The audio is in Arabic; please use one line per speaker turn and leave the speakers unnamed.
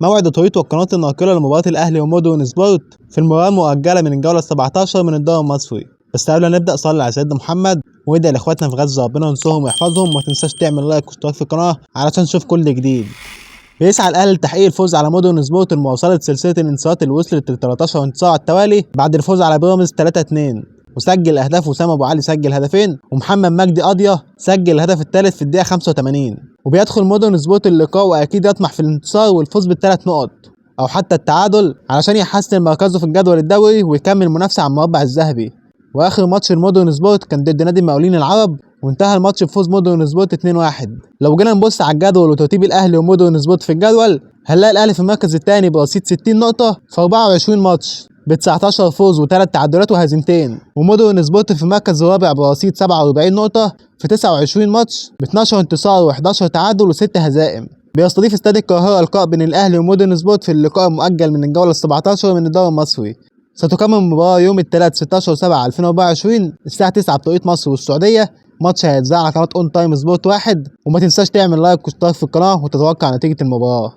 موعد التوقيت والقنوات الناقله لمباراه الاهلي ومودرن سبورت في المباراه المؤجله من الجوله 17 من الدوري المصري. بس قبل ما نبدا صلي على سيدنا محمد وادعي لاخواتنا في غزه ربنا ينصرهم ويحفظهم، وما تنساش تعمل لايك واشتراك في القناه علشان تشوف كل جديد. بيسعى الاهلي لتحقيق الفوز على مودرن سبورت لمواصله سلسله الانتصارات اللي وصلت ل 13 انتصار على التوالي بعد الفوز على بيراميدز 3-2، وسجل اهداف وسام ابو علي سجل هدفين، ومحمد مجدي قضيه سجل الهدف الثالث في الدقيقه 85. وبيدخل مودرن سبورت اللقاء واكيد يطمح في الانتصار والفوز بالثلاث نقط او حتى التعادل علشان يحسن مركزه في الجدول الدوري ويكمل منافسه على المربع الذهبي. واخر ماتش المودرن سبورت كان ضد نادي المقاولين العرب، وانتهى الماتش بفوز مودرن سبورت 2-1. لو جينا نبص على الجدول وترتيب الاهلي ومودرن سبورت في الجدول، هنلاقي الاهلي في المركز الثاني برصيد 60 نقطه في 24 ماتش ب 19 فوز و3 تعادلات وهزيمتين، ومودرن سبورت في المركز الرابع برصيد 47 نقطه في 29 ماتش ب 12 انتصار و11 تعادل و6 هزائم. بيستضيف استاد القاهره لقاء بين الاهلي ومودرن سبورت في اللقاء المؤجل من الجوله 17 من الدوري المصري. ستكمل المباراه يوم الثلاث 16/7/2024 الساعه 9 بتوقيت مصر والسعوديه. ماتش هيتذاع على قناه اون تايم سبورت 1، وما تنساش تعمل لايك واشتراك في القناه وتتوقع نتيجه المباراه.